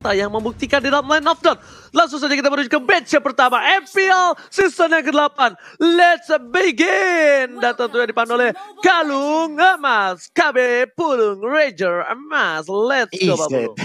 yang membuktikan di dalam line of down. Langsung saja kita menuju ke match yang pertama, MPL season yang ke-8. Let's begin. Dan tentunya dipandu oleh Kalung Emas, KB Pulung Ranger Emas. Let's go Bapak.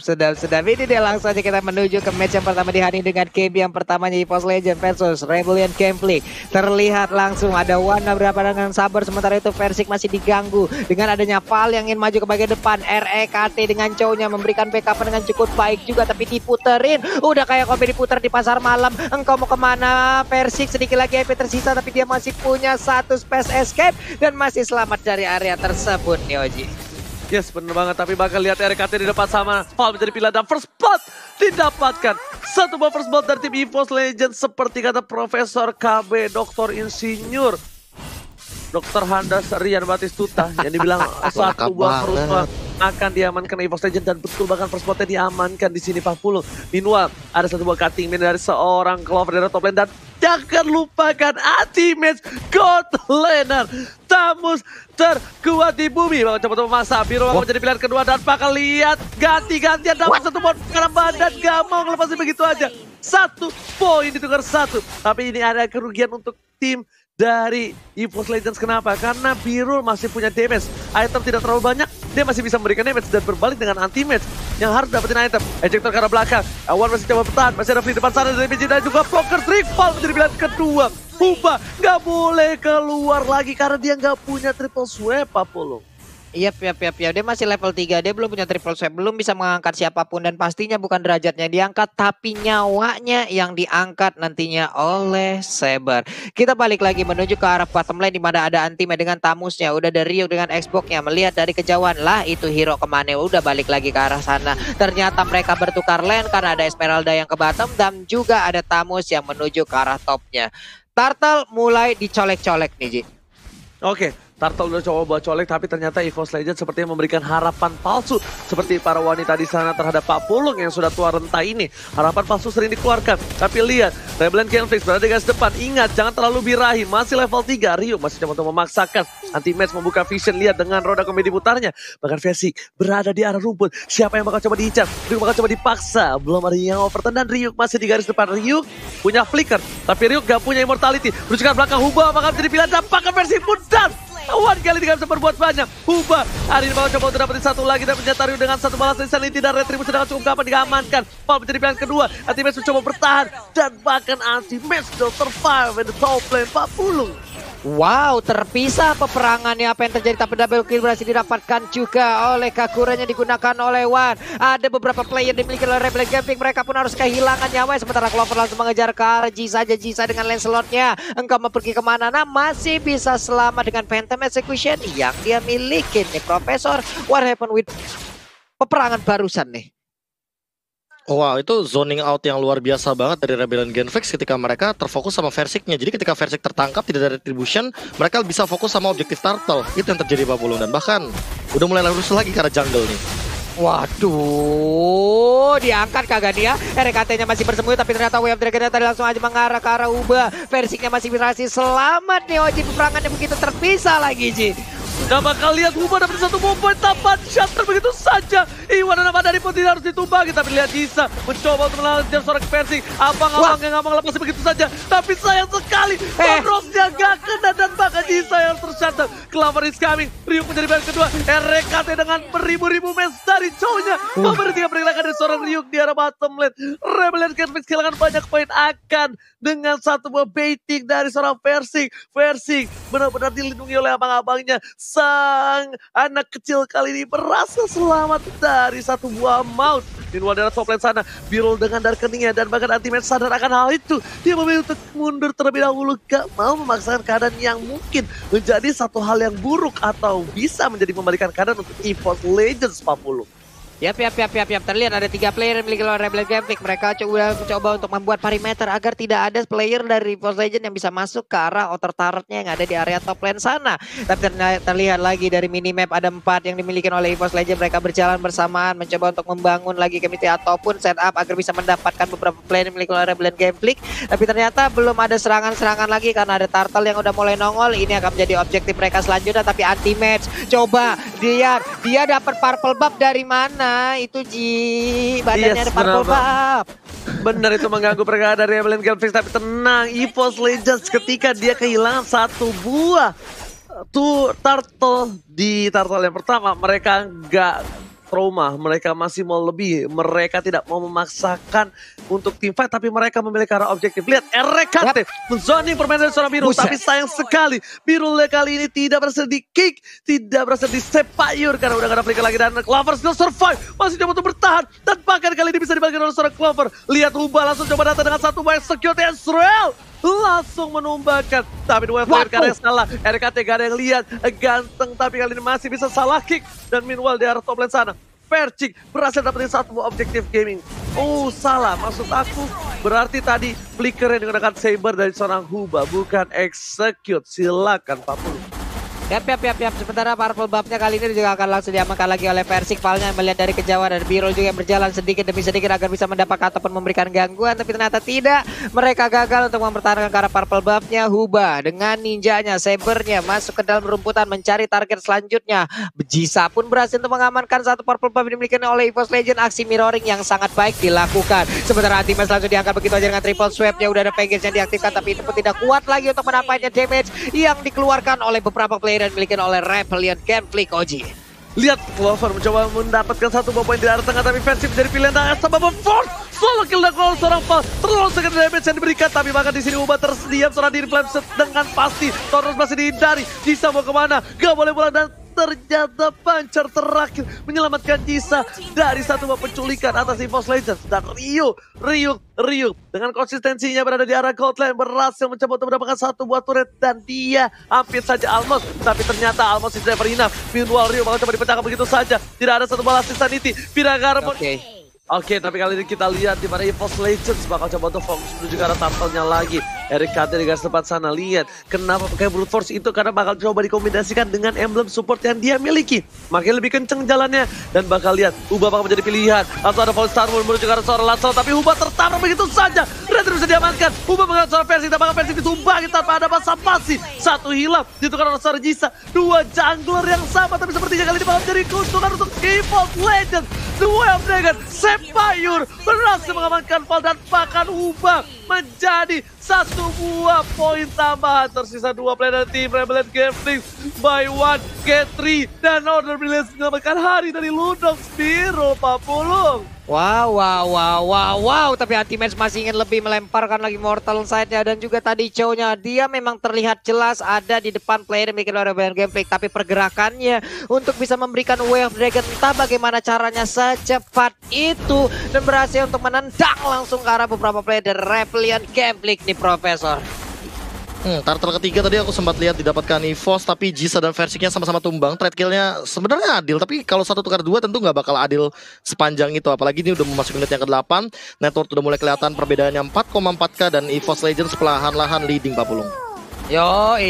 Sedap. Ini dia langsung aja kita menuju ke match yang pertama di hari ini dengan KB yang pertamanya EVOS Legend versus Rebellion Gameplay. Terlihat langsung ada Wana berapa dengan sabar, sementara itu Versik masih diganggu dengan adanya Val yang ingin maju ke bagian depan. REKT dengan cownya memberikan backup dengan cukup baik juga, tapi diputerin. Udah kayak kopi diputer di pasar malam. Engkau mau kemana? Versik sedikit lagi HP tersisa, tapi dia masih punya satu space escape dan masih selamat dari area tersebut nih Oji. Yes, bener banget, tapi bakal lihat RKT di depan sama Val menjadi pilihan dan first blood didapatkan. Satu buah first blood dari tim EVOS Legend seperti kata Profesor KB Dr. Insinyur Dr. Handas Rian Batistuta yang dibilang satu buah first blood akan diamankan EVOS Legend, dan betul bahkan first bloodnya diamankan di sini 40. Meanwhile, ada satu buah cutting min dari seorang Clover dari top lane, dan jangan lupakan anti-match God Laner Tamus terkuat di bumi. Bakal coba memasak biru menjadi pilihan kedua, dan bakal lihat ganti-gantian dapat satu poin karena badan gak mau ngelepasin begitu aja. 1 poin ditukar 1, tapi ini ada kerugian untuk tim dari EVOS Legends. Kenapa? Karena Birul masih punya damage. Item tidak terlalu banyak, dia masih bisa memberikan damage, dan berbalik dengan anti-match yang harus dapetin item. Ejector ke arah belakang, Awan masih coba bertahan, masih ada free depan sana dari PG dan juga blocker Trickfall menjadi pilihan kedua. Huba nggak boleh keluar lagi karena dia nggak punya triple swipe Apollo. Iya, dia masih level 3, dia belum punya triple swipe, belum bisa mengangkat siapapun, dan pastinya bukan derajatnya diangkat, tapi nyawanya yang diangkat nantinya oleh Saber. Kita balik lagi menuju ke arah bottom lane, di mana ada Antime dengan Tamusnya, udah ada Rio dengan Xbox-nya, melihat dari kejauhan lah itu hero kemana, udah balik lagi ke arah sana. Ternyata mereka bertukar lane karena ada Esmeralda yang ke bottom, dan juga ada Tamus yang menuju ke arah topnya. Turtle mulai dicolek-colek nih Ji. Oke, Turtle udah coba buat colek, tapi ternyata EVOS Legends sepertinya memberikan harapan palsu seperti para wanita di sana terhadap Pak Pulung yang sudah tua renta ini. Harapan palsu sering dikeluarkan, tapi lihat Rebellion Gameplay berada di garis depan. Ingat, jangan terlalu birahi, masih level 3. Rio masih coba untuk memaksakan. Anti-match membuka vision, lihat dengan roda komedi putarnya. Bahkan Versik berada di arah rumput. Siapa yang bakal coba diincar? Rio bakal coba dipaksa. Belum ada yang overturn, dan Ryuk masih di garis depan. Ryuk punya flicker, tapi Ryuk gak punya immortality. Berusaha belakang, Huba bakal menjadi pilihan, dampakkan Versik pun, dan Wan kali ini gak bisa berbuat banyak. Huba hari ini bakal coba untuk dapetin satu lagi, dan menyata Rio dengan satu balas insanity dan retribusi dengan cukup gampang diamankan. Val menjadi pilihan kedua. Anti-match mencoba bertahan, dan bahkan anti-match still survive in the top lane 40. Wow, terpisah peperangannya, apa yang terjadi, tapi double kill berhasil didapatkan juga oleh Kakuren yang digunakan oleh Wan. Ada beberapa player dimiliki oleh Rebellion Gameplay, mereka pun harus kehilangan nyawa, sementara Clover langsung mengejar ke arah Jisa dengan Lancelotnya. Engkau mau pergi kemana? Nah, masih bisa selamat dengan Phantom Execution yang dia miliki nih Profesor. What happened with peperangan barusan nih? Wow, itu zoning out yang luar biasa banget dari Rebellion Genfix ketika mereka terfokus sama Versiknya. Jadi ketika Versik tertangkap tidak ada retribution, mereka bisa fokus sama objektif Turtle. Itu yang terjadi Pak Pulung, dan bahkan udah mulai lurus lagi ke arah jungle nih. Waduh, diangkat kagak dia? RKT-nya masih bersembunyi, tapi ternyata Wave Dragon tadi langsung aja mengarah ke arah Uba. Versiknya masih berhasil selamat nih Oji, peperangannya begitu terpisah lagi Ji. Gak bakal lihat Huba dapat satu point, tapan shutter begitu saja. Iwan dan Amadari pun tidak harus ditumbangi, tapi lihat Jisa mencoba untuk melawan seorang Versik. Abang-abang yang ngomong lepas begitu saja, tapi sayang sekali Rosnya gak kena, dan bahkan Jisa yang tershutter. Clover is coming, Ryuk menjadi bahan kedua. RKT dengan beribu-ribu match dari cowoknya memberhentikan pergerakan dari seorang Ryuk di arah bottom lane. Rebellion Gameplay kehilangan banyak poin akan dengan satu buah baiting dari seorang Versik. Versik benar-benar dilindungi oleh abang-abangnya. Sang anak kecil kali ini berhasil selamat dari satu buah maut. Di luar daerah top lane sana, Birul dengan darah keningnya, dan bahkan anti-match sadar akan hal itu. Dia memilih untuk mundur terlebih dahulu, gak mau memaksakan keadaan yang mungkin menjadi satu hal yang buruk atau bisa menjadi membalikan keadaan untuk EVOS Legends 40. Yap. Terlihat ada 3 player yang memiliki Rebellion Gameflick. Mereka coba untuk membuat perimeter agar tidak ada player dari EVOS Legend yang bisa masuk ke arah outer turretnya yang ada di area top lane sana. Tapi terlihat lagi dari minimap ada 4 yang dimiliki oleh EVOS Legend. Mereka berjalan bersamaan mencoba untuk membangun lagi chemistry ataupun setup agar bisa mendapatkan beberapa player yang dimiliki oleh Rebellion Gameflick. Tapi ternyata belum ada serangan-serangan lagi karena ada Turtle yang udah mulai nongol. Ini akan menjadi objektif mereka selanjutnya, tapi anti match. Coba dia dapat purple buff dari mana? Itu badannya ada purple buff. Benar, itu mengganggu pergerakan dari Rebellion Gameflick. Tapi tenang, EVOS Legends ketika dia kehilangan 1 buah turtle di turtle yang pertama, mereka nggak trauma, mereka masih mau lebih, mereka tidak mau memaksakan untuk team fight, tapi mereka memiliki arah objektif. Lihat RKT menzoning permainan seorang Biru, tapi sayang sekali Biru kali ini tidak berhasil di kick, tidak berhasil di sepayur karena udah gak ada flicker lagi, dan Clover still survive, masih coba untuk bertahan, dan bahkan kali ini bisa dibagikan oleh seorang Clover. Lihat Uba langsung coba datang dengan 1 buah execute Ezreal, langsung menumbangkan, tapi dua player karena salah. RKT gak ada yang lihat, ganteng tapi kali ini masih bisa salah kick, dan meanwhile di arah top lane sana Percik berhasil dapetin 1 buah objektif gaming. Oh salah, maksud aku berarti tadi flicker yang digunakan Saber dari seorang Huba, bukan execute. Silakan Pak Pulu. Yap. Sementara purple buff-nya kali ini juga akan langsung diamankan lagi oleh Persik. Palnya melihat dari kejauhan, dan Biro juga yang berjalan sedikit demi sedikit agar bisa mendapatkan ataupun memberikan gangguan. Tapi ternyata tidak. Mereka gagal untuk mempertahankan ke arah purple buff-nya. Huba dengan ninjanya, Sabernya masuk ke dalam rumputan mencari target selanjutnya. Jisa pun berhasil untuk mengamankan 1 purple buff yang dimiliki oleh EVOS Legend. Aksi mirroring yang sangat baik dilakukan. Sementara anti-match langsung diangkat begitu aja dengan triple swap-nya. Udah ada package yang diaktifkan, tapi itu pun tidak kuat lagi untuk mendapatkan damage yang dikeluarkan oleh beberapa player dan dimiliki oleh Rebellion Gameflick. Oji, lihat Clover mencoba mendapatkan 1 buah poin di arah tengah, tapi Fansip menjadi pilihan dan sebab force solo kill dan kalau seorang Fall terlalu sedikit damage yang diberikan. Tapi bahkan di sini Uba terdiam seorang diri Flame dengan pasti. Torres masih dihindari, Jisa mau kemana, gak boleh pulang, dan ternyata pancar terakhir menyelamatkan Jisa dari 1 buah penculikan atas EVOS Legends. Dan Ryu dengan konsistensinya berada di arah gold lane berhasil mencoba untuk mendapatkan 1 buah turret, dan dia hampir saja almost, tapi ternyata almost is never enough. Meanwhile Ryu bakal coba dipecahkan begitu saja, tidak ada 1 buah lasting sanity. Piragara pun Oke, tapi kali ini kita lihat di mana EVOS Legends bakal coba untuk fokus menuju ke arah turtle-nya lagi. RKT di garis depan sana, lihat kenapa pakai brute force itu, karena bakal coba dikombinasikan dengan emblem support yang dia miliki. Makin lebih kenceng jalannya, dan bakal lihat Uba bakal menjadi pilihan. Langsung ada Fall Starmon menuju ke arah seorang Lancel, tapi Uba tertabrak begitu saja. Red bisa diamankan. Uba mengenai seorang Persik, dan bakal Persik ditumbangi tanpa ada basa-basi. 1 hilang, ditukar oleh seorang Jisa. 2 jungler yang sama, tapi sepertinya kali ini bakal menjadi keuntungan untuk EVOS Legends. Duel dengan Sepayur berhasil mengamankan Fall, dan bahkan Uba menjadi 1 buah poin tambahan. Tersisa 2 player dari tim Rebellion Gameflick. By 1, get 3, dan Order Brilliance menyelamatkan hari dari Ludok Spiro, Pak Pulung. Wow. Tapi anti-match masih ingin lebih melemparkan lagi Mortal Side-nya, dan juga tadi Chow-nya. Dia memang terlihat jelas ada di depan player yang bikin Rebellion Gameflick, tapi pergerakannya untuk bisa memberikan Wave Dragon entah bagaimana caranya secepat itu, dan berhasil untuk menendang langsung ke arah beberapa player dari Rebellion Gameflick nih, Profesor. Turtle ketiga tadi aku sempat lihat didapatkan EVOS, tapi Jisa dan Versiknya sama-sama tumbang. Trade killnya sebenarnya adil, tapi kalau 1 tukar 2 tentu nggak bakal adil sepanjang itu. Apalagi ini udah memasuki menit yang ke-8, network udah mulai kelihatan perbedaannya 4,4k, dan EVOS Legends perlahan-lahan leading, Pak Pulung. Yo,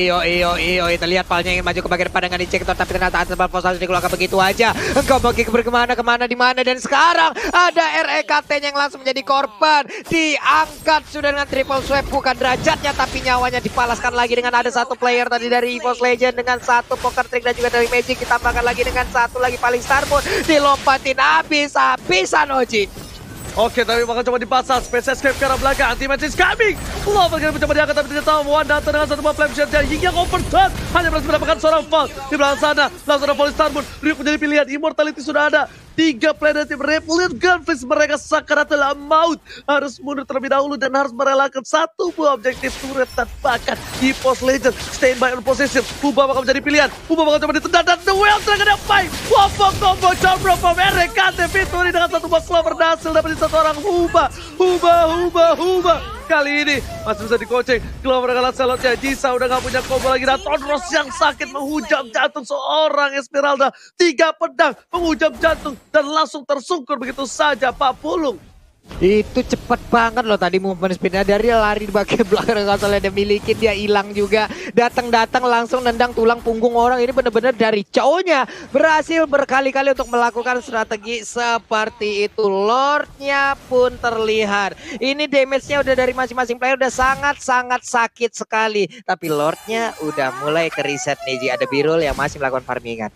terlihat Palnya ingin maju ke bagian depan dengan dicek, tapi ternyata Ansel Fossal dikeluarkan begitu aja. Engkau mau kemana, di mana, dan sekarang ada REKT yang langsung menjadi korban. Diangkat sudah dengan triple swipe, bukan derajatnya tapi nyawanya dipalaskan lagi dengan ada 1 player tadi dari EVOS Legend dengan 1 poker trick, dan juga dari Magic ditambahkan lagi dengan 1 lagi paling Starmon dilompatin habis-habisan, Oji. Oke, tapi bakal coba dipasang Space Escape ke arah belakang. Anti-match is coming. Lover kali mencoba diangkat, tapi tidak tahu. Wan datang dengan 1 buah flame shot dan yang overturn. Hanya berhasil mendapatkan seorang Fall. Di belakang sana, langsung ada Fall Starmon. Ryuk menjadi pilihan. Immortality sudah ada. 3 player dari tim Rebellion Gameflick, mereka sakaratul maut. Harus mundur terlebih dahulu dan harus merelakan 1 buah objektif turret, dan bahkan EVOS Legends stand by on possession. Uba bakal menjadi pilihan. Uba bakal coba ditendang, dan Duel Dragon yang baik. Combo Jump from RKT Victory dengan 1 buah Clover, hasil dapat satu orang Huba. Kali ini masih bisa dikoceng. Clover dengan Lancelotnya. Jisa udah gak punya combo lagi. Dan Tondros yang sakit menghujam jantung seorang Esmeralda. 3 pedang menghujam jantung. Dan langsung tersungkur begitu saja Pak Pulung. Itu cepat banget loh tadi movement speednya, dari lari di bagian belakang konsolnya dia miliki, dia hilang juga, datang langsung nendang tulang punggung orang. Ini benar-benar dari cowoknya berhasil berkali-kali untuk melakukan strategi seperti itu. Lordnya pun terlihat, ini damage-nya udah dari masing-masing player udah sangat-sangat sakit sekali, tapi Lordnya udah mulai ke reset nih Ji. Ada Birul yang masih melakukan farmingan.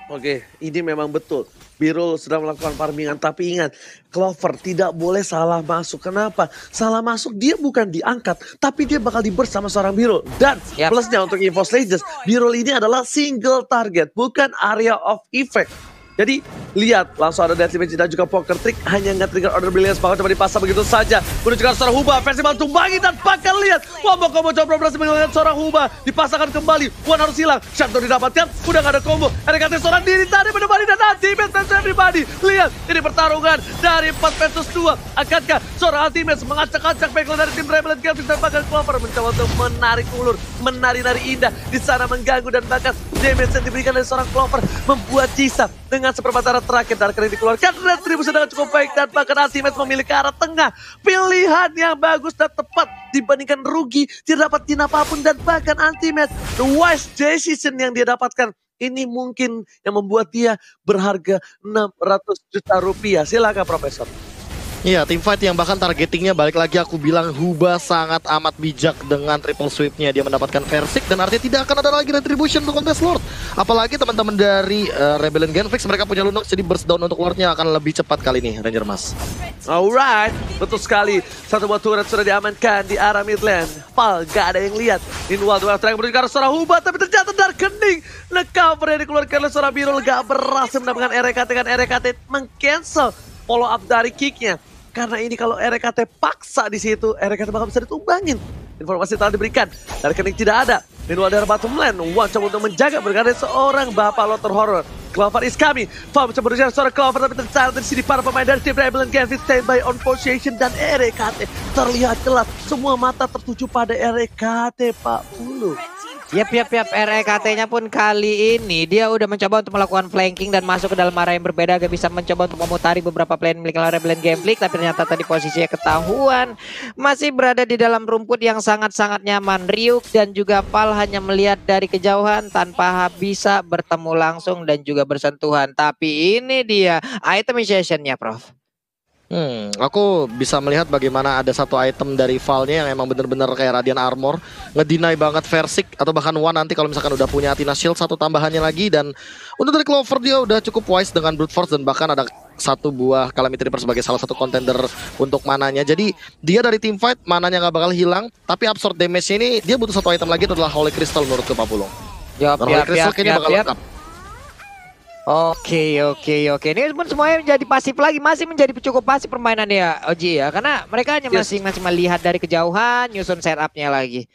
Oke, ini memang betul. Birul sedang melakukan farmingan, tapi ingat, Clover tidak boleh salah masuk. Kenapa? Salah masuk dia bukan diangkat, tapi dia bakal di-burst sama seorang Birul. Dan plusnya untuk EVOS Legends, Birul ini adalah single target, bukan area of effect. Jadi lihat, langsung ada Deadly Magic dan juga Poker Trick, hanya nge-trigger Order Brilliance, bahkan coba dipasang begitu saja. Menunjukkan seorang Huba, versi bantu bagi dan bakal lihat. Combo coba berhasil mengalahkan seorang Huba, dipasangkan kembali. Wan harus hilang, Shutdown didapatkan, udah gak ada combo. RKT seorang diri tadi menemani dan Ultimate versus everybody. Lihat, ini pertarungan dari 4 versus 2. Akankah seorang Ultimate mengacak-acak backline dari tim Rebel Games dan bahkan Clover mencoba untuk menarik ulur, menari-nari indah di sana mengganggu, dan bahkan damage yang diberikan dari seorang Clover membuat Jisa dengan seperempat arah terakhir dari kali dikeluarkan. Retribution dengan cukup baik dan bahkan Ultimate memilih ke arah tengah. Pilihan yang bagus dan tepat dibandingkan rugi, tidak dapatin apapun, dan bahkan Ultimate the wise decision yang dia dapatkan. Ini mungkin yang membuat dia berharga 600 juta rupiah. Silakan Profesor. Iya, teamfight yang bahkan targetingnya balik lagi aku bilang Huba sangat amat bijak dengan triple sweepnya. Dia mendapatkan Versik dan artinya tidak akan ada lagi retribution untuk Contest Lord. Apalagi teman-teman dari Rebellion Genfix, mereka punya Lunox, jadi burst down untuk Lordnya akan lebih cepat kali ini, Ranger Mas. Alright, betul sekali. Satu buah turret sudah diamankan di arah mid lane. Pal, gak ada yang lihat. Meanwhile, dua terakhir menuju ke arah seorang Huba, tapi ternyata Darkening. Cover yang dikeluarkan oleh seorang Birul gak berhasil mendapatkan RKT, kan RKT meng-cancel follow up dari kicknya. Karena ini kalau RKT paksa di situ, RKT bakal bisa ditumbangin. Informasi telah diberikan, Darkening tidak ada. Meanwhile dari bottom lane, Wan coba untuk menjaga berkata seorang Bapak Lotter Horror. Clover is coming. Fal mencoba berusaha seorang Clover, tapi tercatat di sini para pemain dari tim Rebel Games stand by on position, dan RKT terlihat jelas. Semua mata tertuju pada RKT Pak Pulu. Yap, RKT-nya pun kali ini dia udah mencoba untuk melakukan flanking dan masuk ke dalam area yang berbeda, agak bisa mencoba untuk memutari beberapa plan milik Rebellion Gameplay, tapi ternyata tadi posisinya ketahuan masih berada di dalam rumput yang sangat-sangat nyaman. Ryuk dan juga Pal hanya melihat dari kejauhan tanpa bisa bertemu langsung dan juga bersentuhan. Tapi ini dia itemization-nya, Prof. Aku bisa melihat bagaimana ada satu item dari Valnya yang emang bener-bener kayak Radiant Armor, ngedeny banget Versik atau bahkan Wan nanti kalau misalkan udah punya Athena Shield satu tambahannya lagi. Dan untuk dari Clover dia udah cukup wise dengan Brute Force, dan bahkan ada satu buah Calamity Reaper sebagai salah satu contender untuk mananya. Jadi dia dari teamfight mananya nggak bakal hilang, tapi absorb damage ini dia butuh satu item lagi, itu adalah Holy Crystal menurut ke Papulung. Holy Crystal kayaknya bakal lengkap. Oke. Ini pun semuanya menjadi pasif lagi, masih menjadi cukup pasif permainannya Oji ya, karena mereka hanya masih melihat dari kejauhan, nyusun setupnya lagi.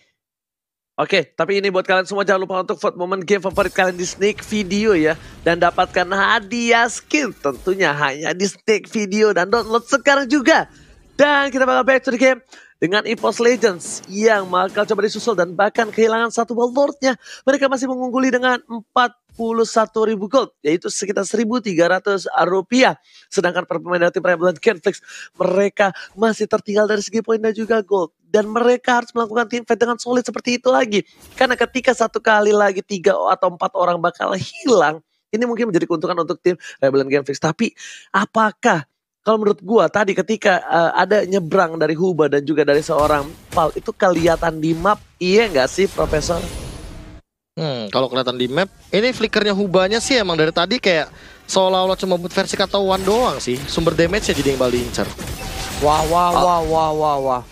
Oke, tapi ini buat kalian semua, jangan lupa untuk vote momen game favorit kalian di Sneak Video ya, dan dapatkan hadiah skin tentunya hanya di Sneak Video, dan download sekarang juga. Dan kita bakal back to the game dengan EVOS Legends yang bakal coba disusul dan bahkan kehilangan satu buah Lordnya. Mereka masih mengungguli dengan 41.000 gold, yaitu sekitar 1.300 rupiah. Sedangkan para pemain dari tim Rebellion Gameplay, mereka masih tertinggal dari segi poin dan juga gold. Dan mereka harus melakukan team fight dengan solid seperti itu lagi. Karena ketika satu kali lagi 3 atau 4 orang bakal hilang, ini mungkin menjadi keuntungan untuk tim Rebellion Gameplay. Tapi apakah kalau menurut gua tadi ketika ada nyebrang dari Huba dan juga dari seorang Pal, itu kelihatan di map, iya nggak sih Profesor? Kalau kelihatan di map, ini flickernya Hubanya sih emang dari tadi kayak seolah-olah cuma buat versi atau One doang sih. Sumber damage-nya jadi yang paling incer. Wah.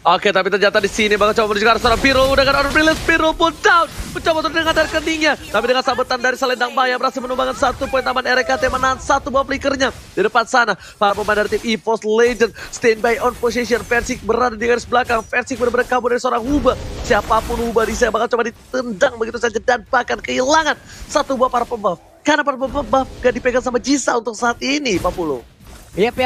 Oke, tapi ternyata di sini bakal coba menuju ke arah seorang Pirul. Udah kan Order Brilliance, Pirul pun down. Mencoba untuk dengan dari keningnya. Tapi dengan sabetan dari Selendang Maya berhasil menumbangkan 1 poin tambahan. RKT menahan 1 buah flickernya. Di depan sana, para pemain dari tim EVOS Legend standby on position. Versik berada di garis belakang. Versik benar-benar kabur dari seorang Huba. Siapapun Huba di sana bakal coba ditendang begitu saja. Dan bahkan kehilangan 1 buah para pembuff. Karena para pembuff gak dipegang sama Jisa untuk saat ini, Pak Pulu. Yap.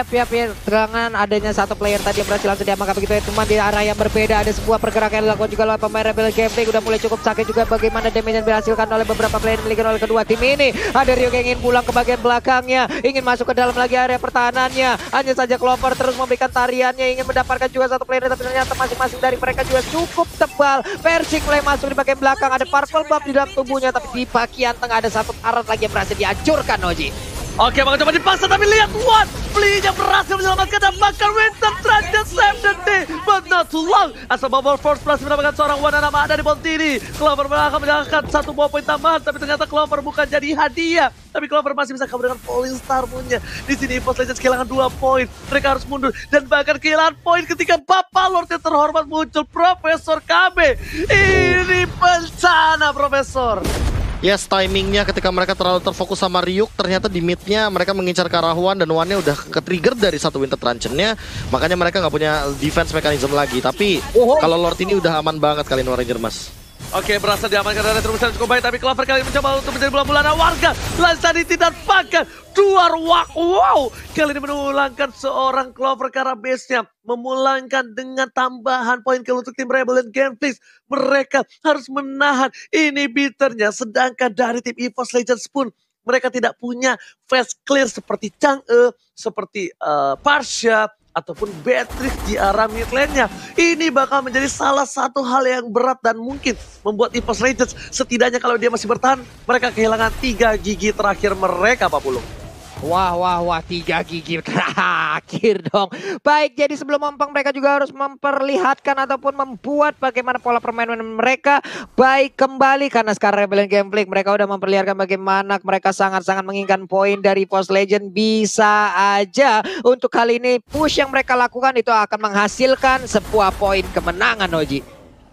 Terangan adanya satu player tadi yang berhasil langsung diamankan begitu ya. Cuma di arah yang berbeda ada sebuah pergerakan yang dilakukan juga oleh pemain Rebel Gameplay. Udah mulai cukup sakit juga bagaimana damage yang dihasilkan oleh beberapa player yang dimiliki oleh kedua tim ini. Ada Rio yang ingin pulang ke bagian belakangnya, ingin masuk ke dalam lagi area pertahanannya. Hanya saja Clover terus memberikan tariannya, ingin mendapatkan juga satu player, tapi ternyata masing-masing dari mereka juga cukup tebal. Persik mulai masuk di bagian belakang, ada Purple Buff di dalam tubuhnya, tapi di bagian tengah ada satu karat lagi yang berhasil dihancurkan, Oji. Oke, bakal coba dipaksa, tapi lihat One Flea-nya berhasil menyelamatkan dan bahkan Winter Trajan save the day, but not too long. Asal Bubble Force berhasil mendapatkan seorang One nama ada di Bontini. Clover akan mendapatkan satu buah poin tambahan, tapi ternyata Clover bukan jadi hadiah. Tapi Clover masih bisa kabur dengan Falling Star Moon-nya. Di sini EVOS Legends kehilangan 2 poin. Mereka harus mundur dan bahkan kehilangan poin ketika Bapak Lord yang terhormat muncul, Profesor KB. Ini bencana, Profesor. Yes, timingnya ketika mereka terlalu terfokus sama Ryuk, ternyata di mid-nya mereka mengincar ke arah One dan One-nya udah ke-trigger dari satu Winter Truncheon-nya, makanya mereka nggak punya defense mechanism lagi. Tapi kalau Lord ini udah aman banget kali ini Ranger, Mas. Oke, berhasil diamankan dari Trubus yang cukup baik, tapi Clover kali ini mencoba untuk menjadi bulan-bulanan warga. Lansan tidak pakai Duar Wak. Wow, kali ini menulangkan seorang Clover karena base-nya memulangkan dengan tambahan poin kill untuk tim Rebel dan Genflix. Mereka harus menahan inhibitornya, sedangkan dari tim EVOS Legends pun mereka tidak punya fast clear seperti Chang'e, seperti Parsha, ataupun Beatrix di arah mid lane-nya. Ini bakal menjadi salah satu hal yang berat dan mungkin membuat EVOS Legends setidaknya kalau dia masih bertahan, mereka kehilangan 3 gigi terakhir mereka, Pak Pulung. Wah, 3 gigi terakhir dong. Baik, jadi sebelum mempeng mereka juga harus memperlihatkan ataupun membuat bagaimana pola permainan mereka baik kembali. Karena sekarang Rebellion Gameplay mereka udah memperlihatkan bagaimana mereka sangat-sangat menginginkan poin dari EVOS Legends. Bisa aja untuk kali ini push yang mereka lakukan itu akan menghasilkan sebuah poin kemenangan, Oji.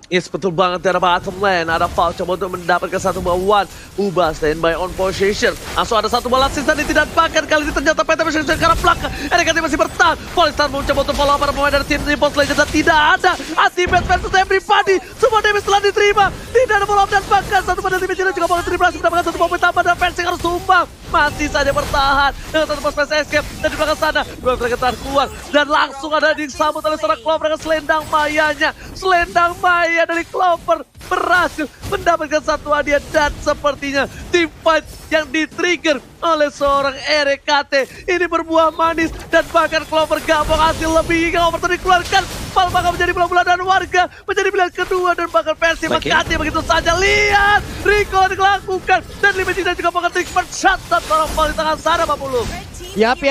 Yes, betul banget dari bottom lane. Ada Val coba untuk mendapatkan satu buah One. Ubah standby on position. Langsung ada satu bola sisa yang tidak pakai. Kali ini ternyata PT masih karena belakang. RKT masih bertahan. Polistar mencoba untuk follow para pemain dari tim EVOS Legends. Dan tidak ada Ultimate versus everybody. Semua damage telah diterima. Tidak ada follow up dan bahkan satu pada tim tidak juga boleh terima. Mendapatkan satu poin tambah dan Persik harus tumbang. Masih saja bertahan dengan satu pos space escape. Dan di belakang sana dua mereka keluar. Dan langsung ada disambut oleh seorang Clover dengan selendang mayanya. Selendang maya dari Clover berhasil mendapatkan satu hadiah. Dan sepertinya tim fight yang di-trigger oleh seorang RKT ini berbuah manis. Dan bahkan Clover gak mau hasil lebih hingga Clover dikeluarkan. Val bakal menjadi bulan-bulan dan warga menjadi pilihan kedua. Dan bahkan Persik mengganti begitu saja. Lihat Rico dilakukan. Dan Limit dan juga bahkan trik shot seorang Val di tangan sana, Pak Pulung. Yap,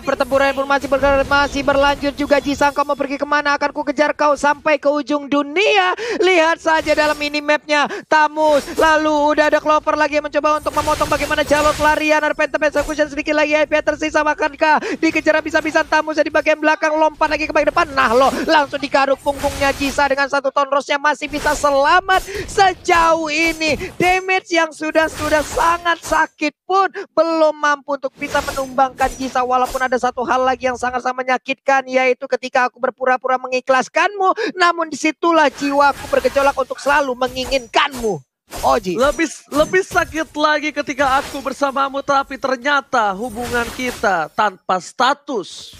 pertempuran pun masih berlanjut juga. Jisang, kau mau pergi kemana? Akan ku kejar kau sampai ke ujung dunia. Lihat saja dalam minimapnya Tamus. Lalu udah ada Clover lagi yang mencoba untuk memotong bagaimana jalur pelarian. Ada Phantom Execution sedikit lagi. IP tersisa, makankah dikejar habis-habisan Tamus di bagian belakang. Lompat lagi ke bagian depan. Nah loh, langsung digaruk punggungnya Jisa dengan satu tonrosnya masih bisa selamat sejauh ini. Damage yang sudah sangat sakit pun belum mampu untuk bisa menumbangkan Jisa. Walaupun ada satu hal lagi yang sangat-sangat menyakitkan, yaitu ketika aku berpura-pura mengikhlaskanmu, namun disitulah jiwaku bergejolak untuk selalu menginginkanmu. Oji. Lebih sakit lagi ketika aku bersamamu, tapi ternyata hubungan kita tanpa status.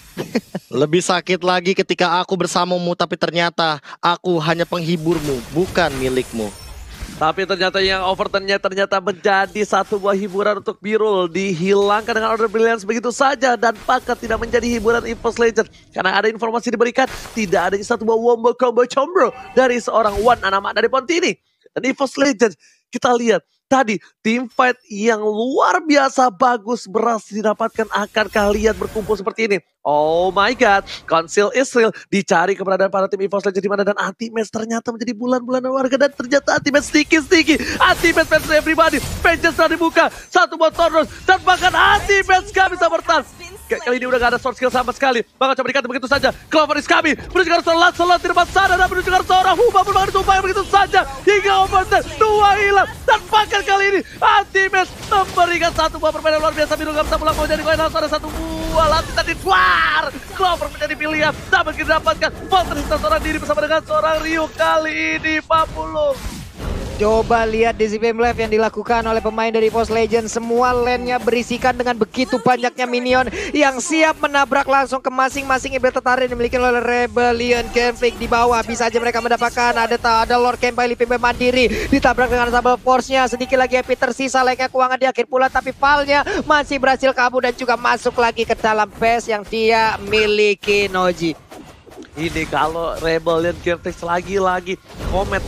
Lebih sakit lagi ketika aku bersamamu, tapi ternyata aku hanya penghiburmu, bukan milikmu. Tapi ternyata yang overturnnya ternyata menjadi satu buah hiburan untuk Birul. Dihilangkan dengan Order Brilliance begitu saja. Dan pakat tidak menjadi hiburan EVOS Legends. Karena ada informasi diberikan. Tidak adanya satu buah wombo combo combro dari seorang One Anama dari Pontini. Dan EVOS Legends kita lihat. Tadi tim fight yang luar biasa bagus berhasil didapatkan. Akankah lihat berkumpul seperti ini? Oh my god, Council Israel dicari keberadaan para tim EVOS Legends di mana, dan anti-match ternyata menjadi bulan-bulanan warga, dan ternyata anti-match sticky, anti-match versus everybody. Vengeance telah dibuka, satu buat Tornos, dan bahkan anti-match gak bisa bertahan. Kali ini udah gak ada short skill sama sekali. Bakal coba dikata begitu saja. Clover is coming. Menuju ke arah Solat di depan sana. Dan menuju ke arah seorang Hubah pun bakal ditumpahkan begitu saja. Hingga overturn. 2 hilang. Dan bahkan kali ini anti-match memberikan satu buah permainan luar biasa. Biru gak bisa pulang. Mau jadi koin langsung ada satu buah latih tadi. Duar. Clover menjadi pilihan. Dapat kita dapatkan. Volter seorang diri bersama dengan seorang Ryu kali ini. Pak Pulung. Coba lihat di CPM Live yang dilakukan oleh pemain dari EVOS Legends. Semua lane-nya berisikan dengan begitu banyaknya minion yang siap menabrak langsung ke masing-masing ibu tertarik yang dimiliki oleh Rebellion Conflict. Di bawah bisa aja mereka mendapatkan ada Lord Kempai PB mandiri ditabrak dengan Sable Force-nya. Sedikit lagi Epi tersisa, lane-nya keuangan di akhir pula, tapi Val-nya masih berhasil kabur dan juga masuk lagi ke dalam base yang dia miliki, Noji. Ini kalau Rebellion Geflex lagi-lagi komit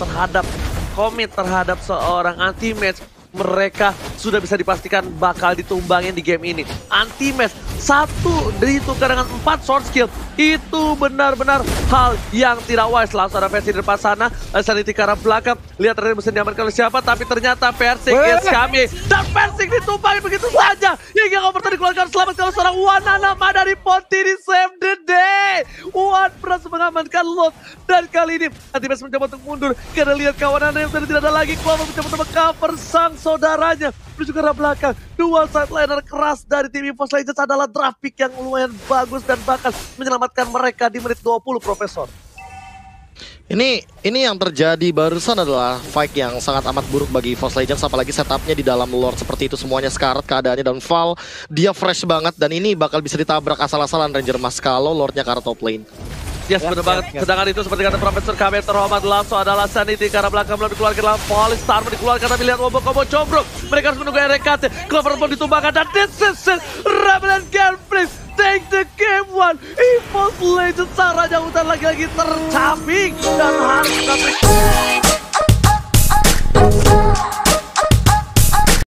terhadap seorang anti-match, mereka sudah bisa dipastikan bakal ditumbangin di game ini. Anti-match satu ditukar dengan 4 sword skill, itu benar-benar hal yang tidak wise. Langsung ada versi di depan sana, Sanity ke arah belakang, lihat tadi bisa diamankan oleh siapa, tapi ternyata Versing is coming, dan Versing ditumpangi begitu saja hingga Overton dikeluarkan. Selamat kalau seorang Wananama dari Ponti di save the day. Wan berhasil mengamankan Lot, dan kali ini anti-match mencoba untuk mundur karena lihat kawanannya yang sudah tidak ada lagi. Clover mencoba untuk cover sang saudaranya menuju ke arah belakang. Dual side liner keras dari tim EVOS Legends adalah draft pick yang lumayan bagus dan bakal menyelamatkan mereka di menit 20, Profesor. Ini yang terjadi barusan adalah fight yang sangat amat buruk bagi EVOS Legends, apalagi setupnya di dalam Lord seperti itu, semuanya sekarat keadaannya, dan Val dia fresh banget, dan ini bakal bisa ditabrak asal-asalan Ranger Mas kalau Lordnya ke arah top lane. Yes, benar banget. Sedangkan itu seperti kata Profesor KB terhormat langsung adalah Sanity ke arah belakang belum dikeluarkan dalam Polistar dikeluarkan, tapi lihat combo cobrok. Mereka harus menunggu RKT. Clover pun ditumbangkan dan this is it. Rebellion Conflict take the game one. EVOS Legends caranya hutan lagi-lagi tercaping dan harus